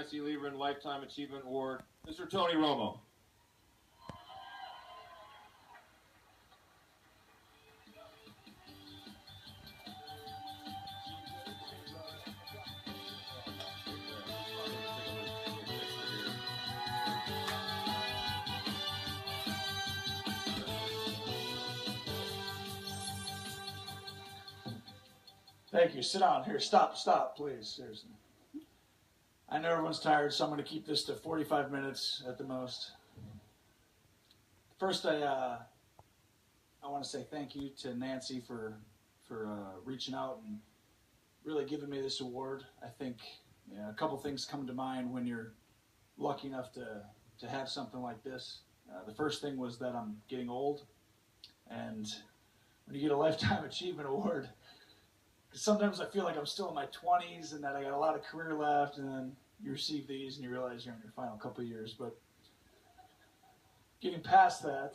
Nancy Liberman Lifetime Achievement Award, Mr. Tony Romo. Thank you. Sit down. Here, stop, please. Seriously. I know everyone's tired, so I'm going to keep this to 45 minutes at the most. First, I want to say thank you to Nancy for reaching out and really giving me this award. I think a couple things come to mind when you're lucky enough to have something like this. The first thing was that I'm getting old, and when you get a Lifetime Achievement Award, sometimes I feel like I'm still in my 20s and that I got a lot of career left, and then you receive these and you realize you're in your final couple of years. But getting past that,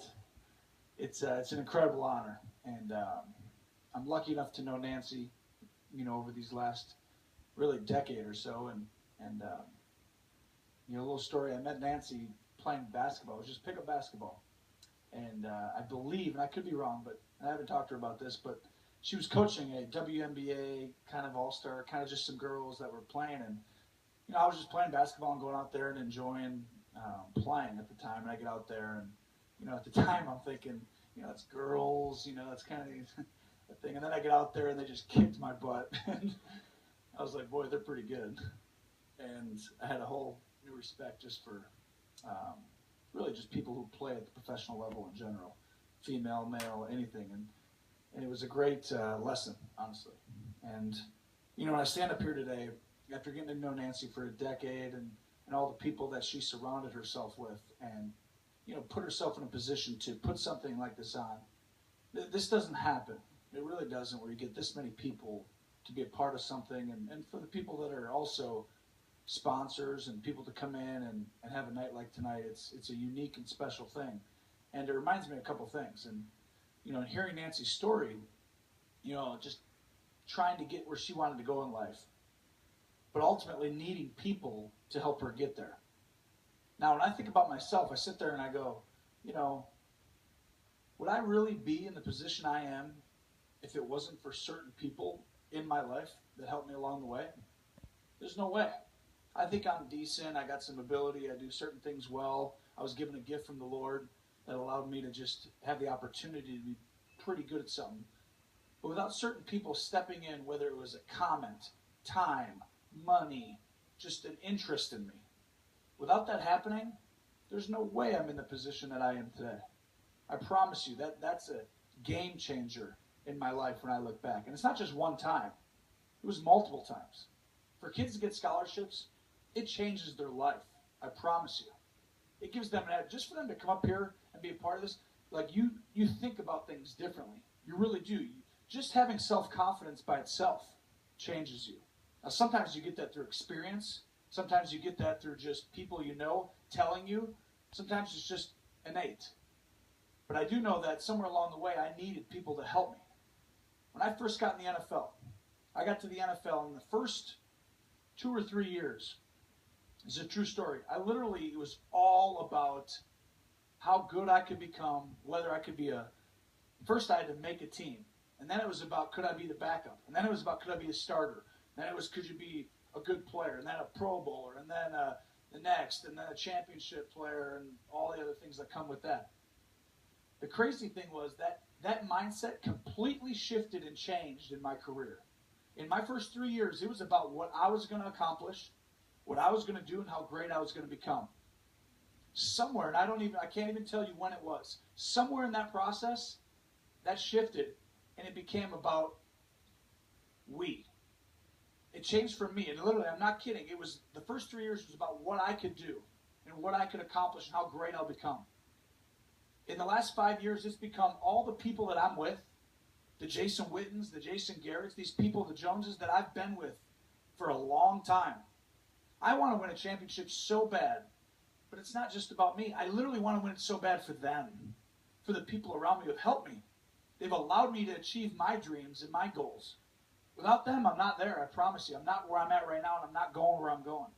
it's an incredible honor, and I'm lucky enough to know Nancy, over these last really decade or so, and a little story. I met Nancy playing basketball. It was just pickup basketball, and I believe, and I could be wrong, but I haven't talked to her about this, but she was coaching a WNBA kind of all-star, kind of just some girls that were playing. And, I was just playing basketball and going out there and enjoying playing at the time. And I get out there and, at the time I'm thinking, it's girls, that's kind of the thing. And then I get out there and they just kicked my butt. And I was like, boy, they're pretty good. And I had a whole new respect just for really just people who play at the professional level in general, female, male, anything. And it was a great lesson, honestly. And, when I stand up here today, after getting to know Nancy for a decade and all the people that she surrounded herself with and, put herself in a position to put something like this on, this doesn't happen. It really doesn't, where you get this many people to be a part of something. And for the people that are also sponsors and people to come in and have a night like tonight, it's a unique and special thing. And it reminds me of a couple things. And, and hearing Nancy's story, just trying to get where she wanted to go in life, but ultimately needing people to help her get there. Now, when I think about myself, I sit there and I go, would I really be in the position I am if it wasn't for certain people in my life that helped me along the way? There's no way. I think I'm decent. I got some ability. I do certain things well. I was given a gift from the Lord that allowed me to just have the opportunity to be pretty good at something. But without certain people stepping in, whether it was a comment, time, money, just an interest in me, without that happening, there's no way I'm in the position that I am today. I promise you that's a game changer in my life when I look back. And it's not just one time. It was multiple times. For kids to get scholarships, it changes their life. I promise you. It gives them just for them to come up here and be a part of this, like you think about things differently. You really do. Just having self-confidence by itself changes you. Now, sometimes you get that through experience. Sometimes you get that through just people telling you. Sometimes it's just innate. But I do know that somewhere along the way, I needed people to help me. When I first got in the NFL, I got to the NFL in the first 2 or 3 years. It's a true story. It was all about how good I could become, whether I could be first I had to make a team. And then it was about, could I be the backup? And then it was about, could I be a starter? And then it was, could you be a good player? And then a Pro Bowler, and then the next, and then a championship player, and all the other things that come with that. The crazy thing was that mindset completely shifted and changed in my career. In my first 3 years, it was about what I was going to accomplish, what I was going to do, and how great I was going to become. Somewhere, and I can't even tell you when it was, somewhere in that process, that shifted, and it became about we. It changed for me, and literally, I'm not kidding. It was the first 3 years was about what I could do and what I could accomplish and how great I'll become. In the last 5 years, it's become all the people that I'm with, the Jason Wittens, the Jason Garretts, these people, the Joneses that I've been with for a long time. I want to win a championship so bad, but it's not just about me. I literally want to win it so bad for them, for the people around me who have helped me. They've allowed me to achieve my dreams and my goals. Without them, I'm not there, I promise you. I'm not where I'm at right now, and I'm not going where I'm going.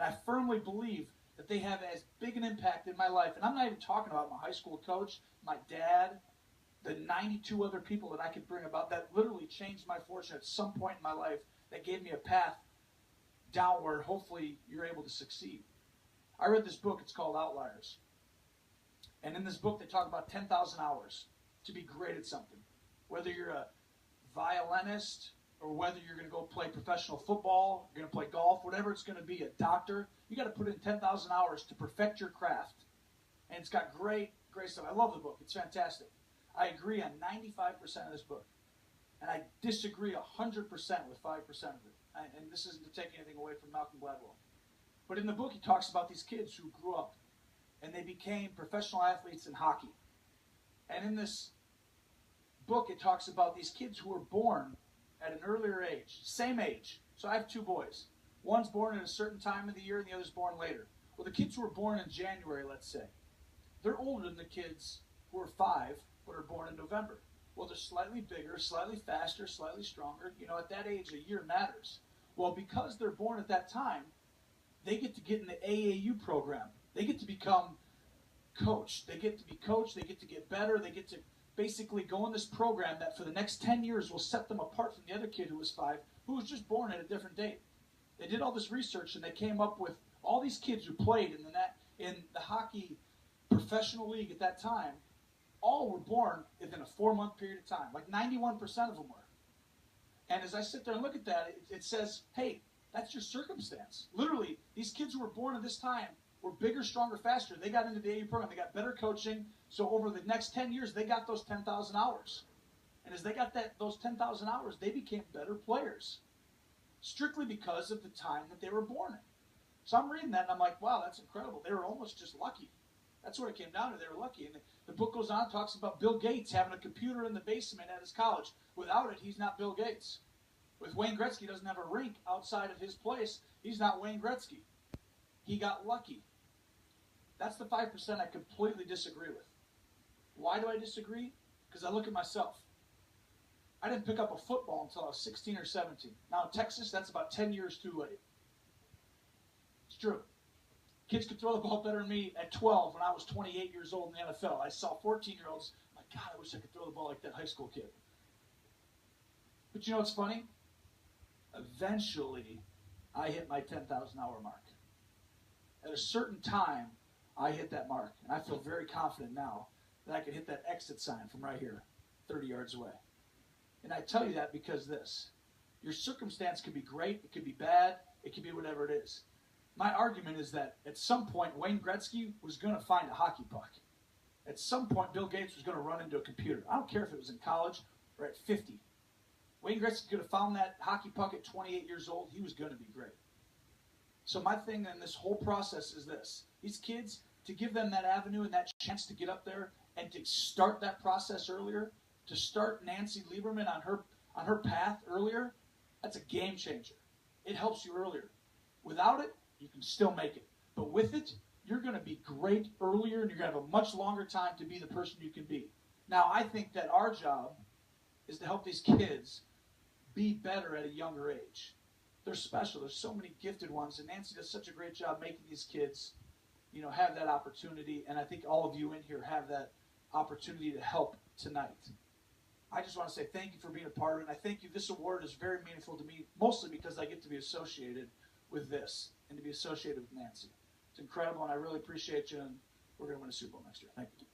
And I firmly believe that they have as big an impact in my life. And I'm not even talking about my high school coach, my dad, the 92 other people that I could bring about that literally changed my fortune at some point in my life, that gave me a path down where hopefully you're able to succeed. I read this book. It's called Outliers. And in this book, they talk about 10,000 hours to be great at something. Whether you're a violinist or whether you're going to go play professional football, you're going to play golf, whatever it's going to be, a doctor, you got to put in 10,000 hours to perfect your craft. And it's got great stuff. I love the book. It's fantastic. I agree on 95% of this book. And I disagree 100% with 5% of it. And this isn't to take anything away from Malcolm Gladwell. But in the book, he talks about these kids who grew up and they became professional athletes in hockey. And in this book, it talks about these kids who were born at an earlier age, same age. So I have two boys. One's born at a certain time of the year and the other's born later. Well, the kids who were born in January, let's say, they're older than the kids who are 5 but are born in November. Well, they're slightly bigger, slightly faster, slightly stronger. You know, at that age, a year matters. Well, because they're born at that time, they get to get in the AAU program. They get to become coached. They get to be coached. They get to get better. They get to basically go in this program that for the next 10 years will set them apart from the other kid who was 5, who was just born at a different date. They did all this research, and they came up with all these kids who played in the hockey professional league at that time, all were born within a 4-month period of time. Like 91% of them were. And as I sit there and look at that, it says, hey, that's your circumstance. Literally, these kids who were born at this time were bigger, stronger, faster. They got into the AAU program. They got better coaching. So over the next 10 years, they got those 10,000 hours. And as they got those 10,000 hours, they became better players, strictly because of the time that they were born in. So I'm reading that, and I'm like, wow, that's incredible. They were almost just lucky. That's what it came down to. They were lucky. And the book goes on and talks about Bill Gates having a computer in the basement at his college. Without it, he's not Bill Gates. With Wayne Gretzky doesn't have a rink outside of his place, he's not Wayne Gretzky. He got lucky. That's the 5% I completely disagree with. Why do I disagree? Because I look at myself. I didn't pick up a football until I was 16 or 17. Now in Texas, that's about 10 years too late. It's true. Kids could throw the ball better than me at 12 when I was 28 years old in the NFL. I saw 14-year-olds, like, God, I wish I could throw the ball like that high school kid. But you know what's funny? Eventually, I hit my 10,000 hour mark. At a certain time, I hit that mark. And I feel very confident now that I can hit that exit sign from right here, 30 yards away. And I tell you that because your circumstance could be great, it could be bad, it could be whatever it is. My argument is that at some point, Wayne Gretzky was going to find a hockey puck. At some point, Bill Gates was going to run into a computer. I don't care if it was in college or at 50. Wayne Gretzky could have found that hockey puck at 28 years old. He was going to be great. So my thing in this whole process is this. These kids, to give them that avenue and that chance to get up there and to start that process earlier, to start Nancy Liberman on her path earlier, that's a game changer. It helps you earlier. Without it, you can still make it. But with it, you're going to be great earlier, and you're going to have a much longer time to be the person you can be. Now, I think that our job is to help these kids be better at a younger age. They're special. There's so many gifted ones, and Nancy does such a great job making these kids, have that opportunity, and I think all of you in here have that opportunity to help tonight. I just want to say thank you for being a part of it, and I thank you. This award is very meaningful to me, mostly because I get to be associated with this and to be associated with Nancy. It's incredible, and I really appreciate you, and we're going to win a Super Bowl next year. Thank you.